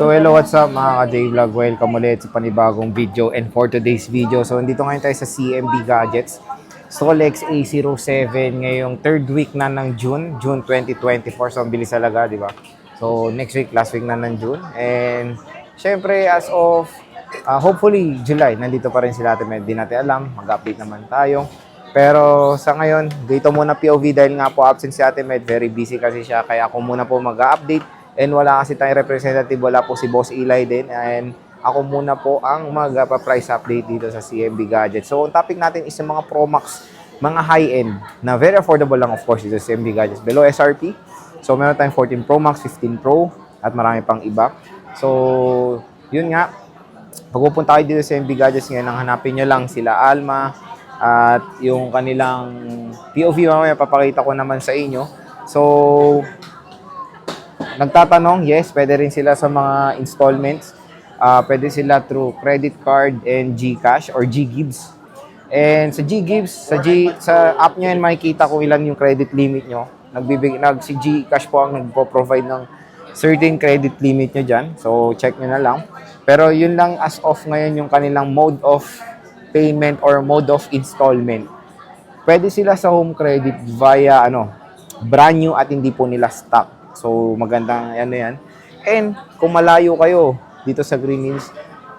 So hello, what's up mga ka-J-Vlog? Welcome ulit sa panibagong video and for today's video. So nandito ngayon tayo sa CMB Gadgets. Solex A07 ngayong third week na ng June 2024. So ang bilis talaga, di ba? So next week, last week na ng June. And syempre as of hopefully July, nandito pa rin sila. Hindi natin alam, mag-update naman tayo. Pero sa ngayon, dito muna POV dahil nga po absent si Ate Med. Very busy kasi siya, kaya ako muna po mag-update. And wala kasi tayong representative, wala po si Boss Eli din. And ako muna po ang magpa-price update dito sa CMB Gadgets. So, ang topic natin is yung mga Pro Max, mga high-end, na very affordable lang of course dito sa CMB Gadgets. Below SRP. So, meron tayong 14 Pro Max, 15 Pro, at marami pang iba. So, yun nga. Pag pupunta kayo dito sa CMB Gadgets ngayon, ang hanapin nyo lang sila Alma, at yung kanilang POV mamaya papakita ko naman sa inyo. So, nagtatanong, yes, pwede rin sila sa mga installments. Pwede sila through credit card and GCash or GGives. And sa GGives, sa app nyo yan, makikita kung ilan yung credit limit nyo. Si GCash po ang nagpo-provide ng certain credit limit nyo dyan. So, check nyo na lang. Pero yun lang as of ngayon yung kanilang mode of payment or mode of installment. Pwede sila sa home credit via brand new at hindi po nila stock. So, magandang yan. And, kung malayo kayo dito sa Green Hills,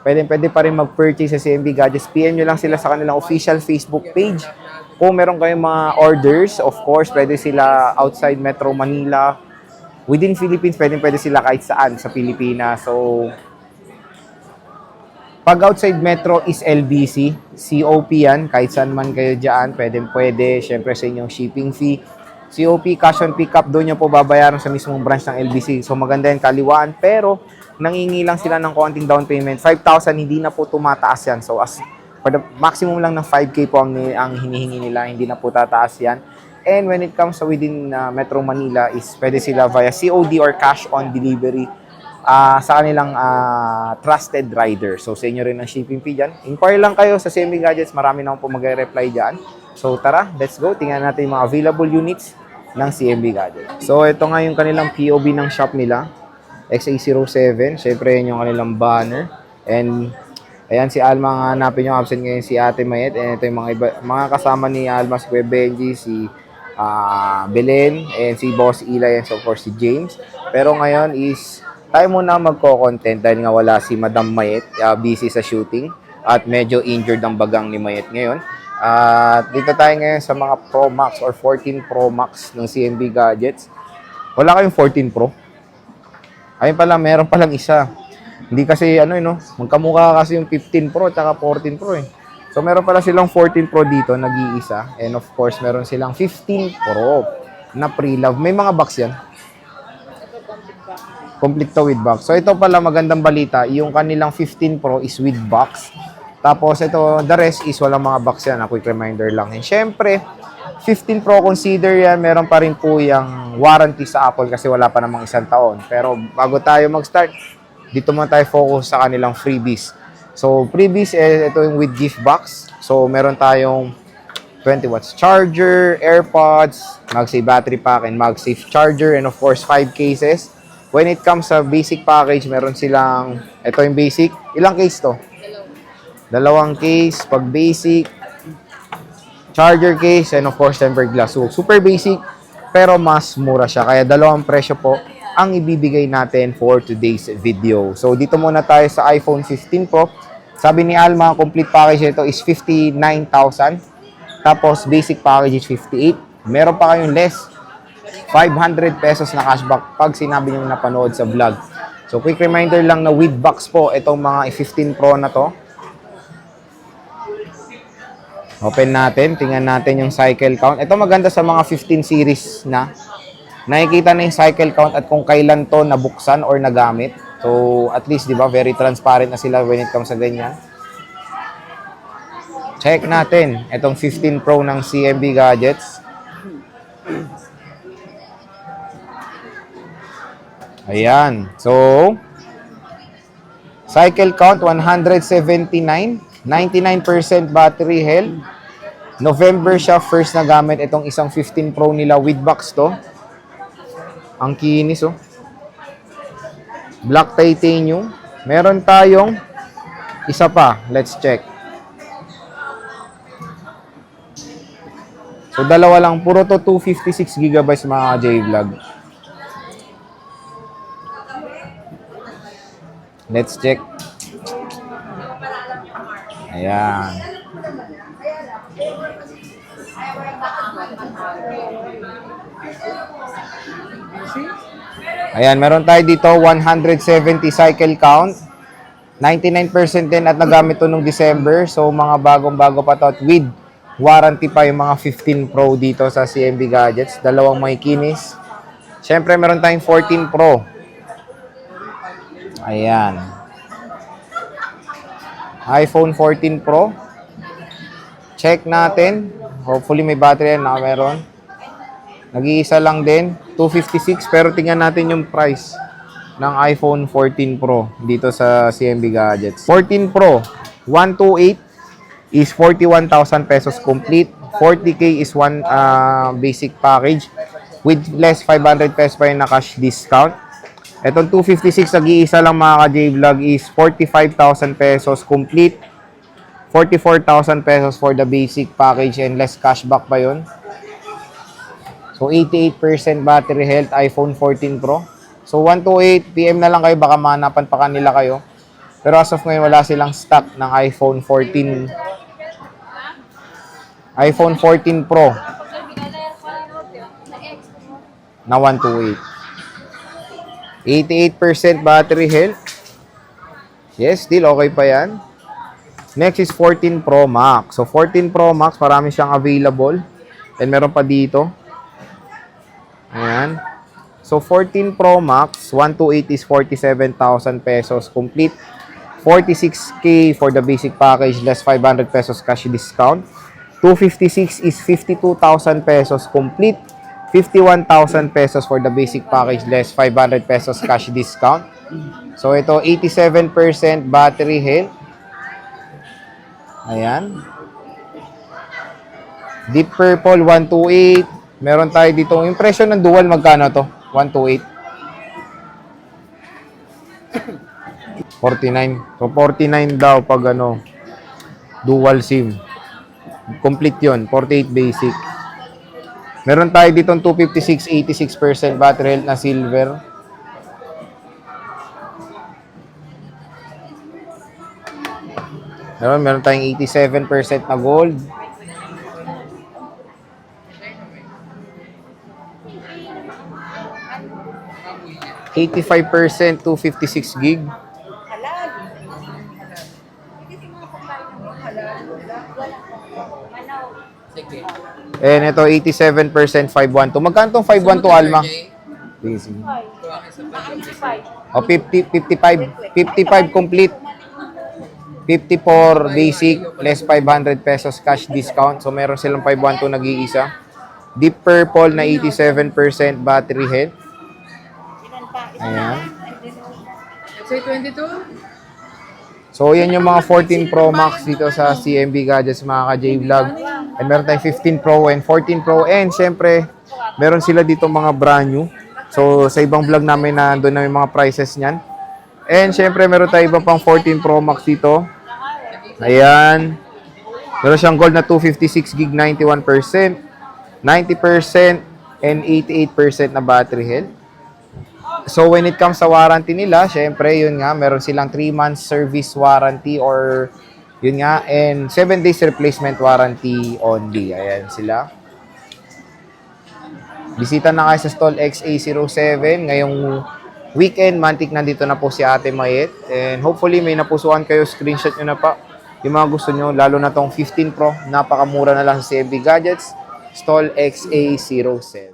pwede pa rin mag-purchase sa CMB Gadgets. PM nyo lang sila sa kanilang official Facebook page. Kung meron kayong mga orders, of course, pwede sila outside Metro Manila. Within Philippines, pwede sila kahit saan sa Pilipinas. So, pag outside Metro is LBC, COP yan, kahit saan man kayo dyan, pwede, syempre sa inyong shipping fee. COP, cash on pickup, doon nyo po babayaran sa mismong branch ng LBC. So maganda yan, kaliwaan, pero nangingi lang sila ng konting down payment. 5,000, hindi na po tumataas yan. So as for the maximum lang ng 5K po ang hinihingi nila, hindi na po tataas yan. And when it comes sa within Metro Manila, is pwede sila via COD or cash on delivery sa kanilang trusted rider. So sa inyo rin ang shipping fee dyan. Inquire lang kayo sa CMB Gadgets, marami naman po mag-reply dyan. So tara, let's go. Tingnan natin yung mga available units ng CMB Gadgets. So ito nga yung kanilang POV ng shop nila. XA07. Siyempre yun yung kanilang banner. And ayan si Alma nga hanapin nyo. Absent ngayon si Ate Mayet. And ito yung mga kasama ni Alma, si Kuya Benji, si Belen, and si Boss Eli, and so of course si James. Pero ngayon is tayo muna magko-content dahil nga wala si Madam Mayet. Busy sa shooting. At medyo injured ang bagang ni Mayet ngayon. Dito tayo ngayon sa mga Pro Max or 14 Pro Max ng CMB Gadgets. Wala kayong 14 Pro? Ayun pala, meron palang isa. Hindi kasi magkamukha kasi yung 15 Pro at 14 Pro eh. So meron pala silang 14 Pro dito, nag-iisa. And of course, meron silang 15 Pro na pre-love. May mga box yan. Complete to with box. So ito pala magandang balita, yung kanilang 15 Pro is with box. Tapos ito, the rest is walang mga box yan. A quick reminder lang. And syempre, 15 Pro consider yan. Meron pa rin po yung warranty sa Apple kasi wala pa namang 1 taon. Pero bago tayo mag-start, dito muna tayo focus sa kanilang freebies. So, freebies, ito yung with gift box. So, meron tayong 20 watts charger, AirPods, MagSafe battery pack, and MagSafe charger, and of course, 5 cases. When it comes sa basic package, meron silang, ito yung basic. Ilang case to? 2 case, pag basic, charger case, and of course, tempered glass. So, super basic, pero mas mura siya. Kaya 2 presyo po ang ibibigay natin for today's video. So, dito muna tayo sa iPhone 15 Pro. Sabi ni Alma, complete package ito is 59,000. Tapos, basic package is 58. Meron pa kayong less, 500 pesos na cashback pag sinabi nyo napanood sa vlog. So, quick reminder lang na with box po itong mga 15 Pro na to. Open natin, tingnan natin yung cycle count. Ito maganda sa mga 15 series na. Nakikita na yung cycle count at kung kailan to nabuksan or nagamit. So, at least, di ba, very transparent na sila when it comes sa ganyan. Check natin itong 15 Pro ng CMB Gadgets. Ayan. So, cycle count 179. 99% battery health. November siya first na gamit itong isang 15 Pro nila with box to. Ang kinis oh. Black titanium. Meron tayong isa pa. Let's check. So, dalawa lang. Puro to 256 gigabytes mga J-Vlog. Let's check. Ayan. Ayan, meron tayo dito 170 cycle count. 99% din at nagamit to nung December. So, mga bagong-bago pa to at with warranty pa yung mga 15 Pro dito sa CMB Gadgets. Dalawang may kinis. Siyempre, meron tayong 14 Pro. Ayan. iPhone 14 Pro. Check natin. Hopefully may battery yan na meron. Nag-iisa lang din. 256 pero tingnan natin yung price ng iPhone 14 Pro dito sa CMB Gadgets. 14 Pro 128 is 41,000 pesos complete. 40K is one basic package with less 500 pesos pa yung na cash discount. Etong 256 nag-iisa lang mga ka-J-Vlog is 45,000 pesos complete. 44,000 pesos for the basic package and less cashback pa yun. So, 88% battery health, iPhone 14 Pro. So, 128 PM na lang kayo, baka mahanapan pa kanila kayo. Pero as of ngayon, wala silang stock ng iPhone 14 Pro na 128. 88% battery health. Yes, still okay pa yan. Next is 14 Pro Max. So, 14 Pro Max, marami siyang available. And meron pa dito. Ayan. So, 14 Pro Max, 128 is 47,000 pesos complete. 46K for the basic package, less 500 pesos cash discount. 256 is 52,000 pesos complete. 51,000 pesos for the basic package, less 500 pesos cash discount. So, ito, 87% battery health. Ayan. Deep Purple, 128. Meron tayo dito. Yung presyo ng dual, magkano to? 128. 49. So, 49 daw pag ano, dual SIM. Complete yun. 48 basic. Meron tayo dito 256, 86% battery health na silver. Meron tayong 87% na gold. %, 256 gig. And ito, 87%, 512. Magkano itong 512, Alma? Easy. O, 55 complete. 54 basic, less 500 pesos cash discount. So, meron silang 512 nag-iisa. Deep Purple na 87% battery health. Ayan. Say 22? So, yan yung mga 14 Pro Max dito sa CMB Gadgets, mga ka-J-Vlog. And meron tayong 15 Pro and 14 Pro. And, syempre, meron sila dito mga brand new. So, sa ibang vlog namin na doon na yung mga prices niyan. And, syempre, meron tayong iba pang 14 Pro Max dito. Ayan. Meron siyang gold na 256 gig, 91%, 90%, and 88% na battery health. So, when it comes sa warranty nila, syempre, yun nga, meron silang 3 months service warranty or yun nga, and 7 days replacement warranty only. Ayan sila. Bisita na kayo sa stall XA07 ngayong weekend. Mantik nandito na po si Ate Mayet. And hopefully, may napusuan kayo. Screenshot nyo na pa yung mga gusto nyo. Lalo na tong 15 Pro. Napakamura na lang sa CMB Gadgets. Stall XA07.